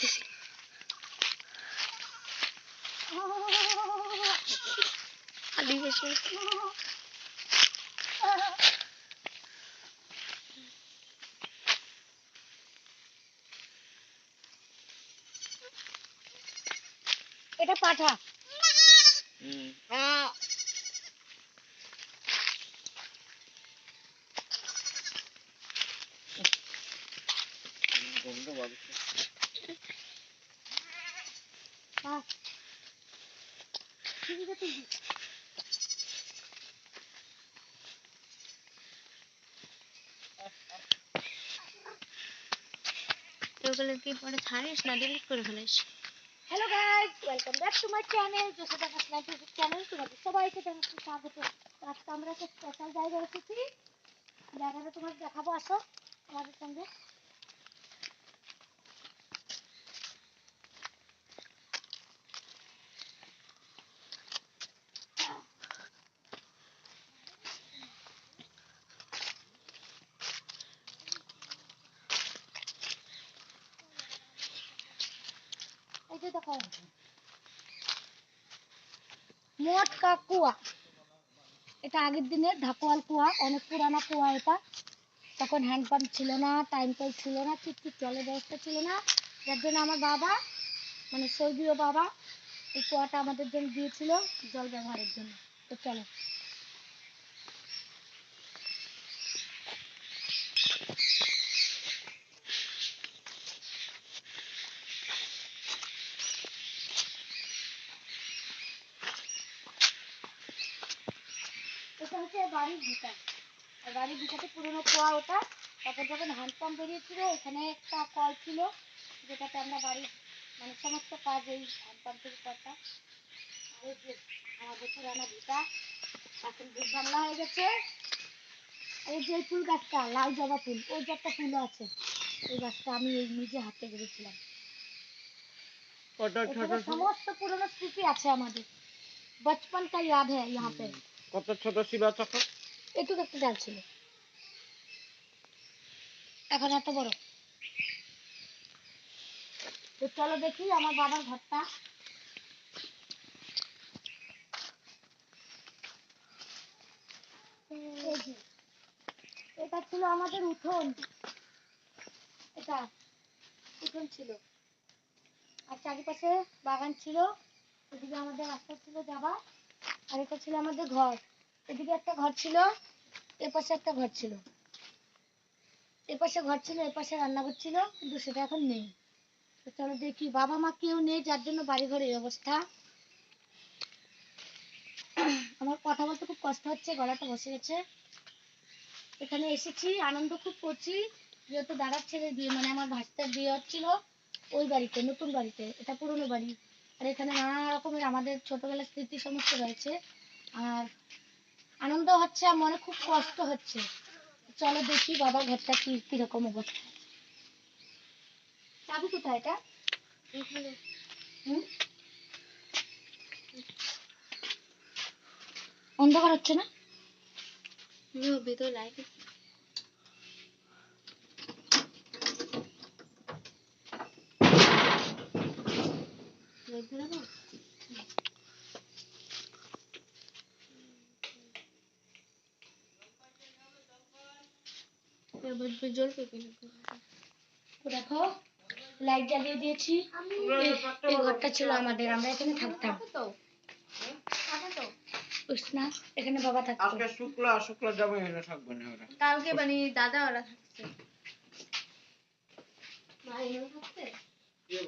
করতেছি। এটা পাঠা। কি পরে ছাড়িস না, ডিলিট করে ফেলিস। Hello guys, welcome back to my channel Joseph YouTube channel. তোমাদের সবাইকে জানাচ্ছি স্বাগত। আজকে আমরা একটা স্পেশাল জায়গায় এসেছি, জায়গাটা তোমাদের দেখাবো, আসো আমাদের সঙ্গে। এই যে দেখো, মোটকা কুয়া। এটা আগের দিনের ঢাকুয়াল কুয়া, অনেক পুরানা কুয়া এটা। তখন হ্যান্ড পাম্প ছিল না, টাইম কল ছিল না, ঠিক জলের ব্যবস্থা ছিল না, যার জন্য আমার বাবা, মানে স্বর্গীয় বাবা, এই কুয়াটা আমাদের জন্য দিয়েছিল জল ব্যবহারের জন্য। তো চলো। এটা হচ্ছে বাড়ির ভিটা, আর বাড়ির ভিটাতে পুরোনো কুয়া ওটা। তারপর যখন হ্যান্ড পাম্প বেরিয়েছিল, এখানে একটা কল ছিল যেটাতে আমরা বাড়ির মানে সমস্ত কাজ এই হ্যান্ড পাম্পের করতাম। আর এই যে আমাদের পুরানো ভিটা এখন ভূত বাংলা হয়ে গেছে। এই যে ফুল গাছটা, লাল জবা ফুল, ওই যে একটা ফুলও আছে, এই গাছটা আমি এই নিজে হাতে গেড়েছিলাম। সমস্ত পুরনো স্মৃতি আছে আমাদের, बचपन का याद है यहाँ पे। কত ছোট ছিল তখন? এটুকু একটা ডাল ছিল, এখন এত বড়। তো চলো দেখি আমার বাবার ঘরটা। এটা ছিল আমাদের উঠোন, এটা উঠোন ছিল, আর চারিপাশে বাগান ছিল। এদিকে আমাদের রাস্তা ছিল যাবা, আর এটা ছিল আমাদের ঘর। এদিকে একটা ঘর ছিল, এপাশে একটা ঘর ছিল, এপাশে ঘর ছিল, এপাশে রান্নাঘর ছিল, কিন্তু সেটা এখন নেই। তো চলো দেখি, বাবা মা কেউ নেই, যার জন্য বাড়ি ঘরের এই অবস্থা। আমার কথা বলতে খুব কষ্ট হচ্ছে, গলাটা বসে গেছে। এখানে এসেছি, আনন্দ খুব করছি, যেহেতু দাদার ছেলে বিয়ে, মানে আমার ভাস্তার বিয়ে হচ্ছিল ওই বাড়িতে, নতুন বাড়িতে। এটা পুরনো বাড়ি, আর এখানে নানা রকমের আমাদের ছোটবেলার স্মৃতি সমস্ত রয়েছে। আর আনন্দ হচ্ছে, আর মনে খুব কষ্ট হচ্ছে। চলো দেখি বাবার ঘরটা কিরকম অবস্থা। চাবি কোথায় এটা? অন্ধকার হচ্ছে না? ভিতরে লাইট দেখো, লাইট জ্বালিয়ে দিয়েছি। এই ঘরটা ছিল আমাদের, আমরা এখানে থাকতাম। না, এখানে বাবা থাকতো। আজকে শুক্লা যাবে, এখানে থাকবে না ওরা। কালকে মানে দাদা ওরা থাকছে।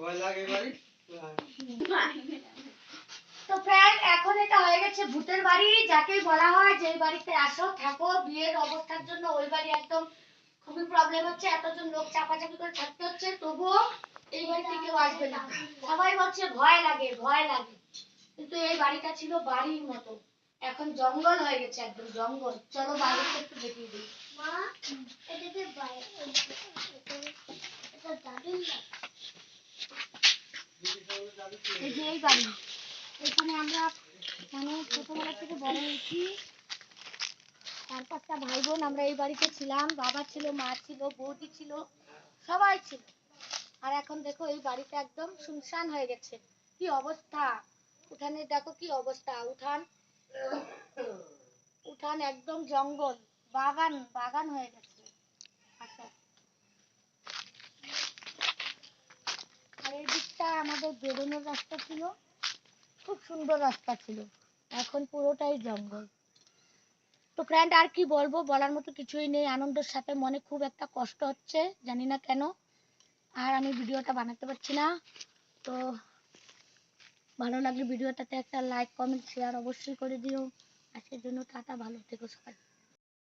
ভয় লাগে বাড়ি। তো ফ্রেন্ড, এখন এটা হয়ে গেছে ভূতের বাড়ি, যাকে বলা হয় যে বাড়িতে আসো থাকো। বিয়ের অবস্থার জন্য ওই বাড়ি একদম খুবই প্রবলেম হচ্ছে, এতজন লোক চাপাচাপি করে থাকতে হচ্ছে, তবুও এই বাড়িতে কেউ আসবে না। সবাই বলছে ভয় লাগে ভয় লাগে, কিন্তু এই বাড়িটা ছিল বাড়ির মতো। এখন জঙ্গল হয়ে গেছে, একদম জঙ্গল। চলো বাইরেটা একটু দেখিয়ে দিই। মা, এদিকে বাইরে, এটা দাদুর না? এই যে এই বাড়ি, এখানে আমরা মানে ছোটবেলা থেকে বড় হয়েছি। 4-5টা ভাই বোন আমরা এই বাড়িতে ছিলাম। বাবা ছিল, মা ছিল, বৌদি ছিল, সবাই ছিল। আর এখন দেখো এই বাড়িটা একদম শুনশান হয়ে গেছে। কি অবস্থা, উঠানে দেখো কি অবস্থা, উঠান একদম জঙ্গল, বাগান বাগান হয়ে গেছে। আচ্ছা, আর এই দিকটা আমাদের বেরোনোর রাস্তা ছিল, খুব সুন্দর রাস্তা ছিল, এখন পুরোটাই জঙ্গল। তো ফ্রেন্ড আর কি বলবো, বলার মতো কিছুই নেই। আনন্দের সাথে মনে খুব একটা কষ্ট হচ্ছে, জানি না কেন। আর আমি ভিডিওটা বানাতে পারছি না। তো ভালো লাগলে ভিডিওটাতে একটা লাইক কমেন্ট শেয়ার অবশ্যই করে দিও। আজকের জন্য টাটা, ভালো থেকো সবাই।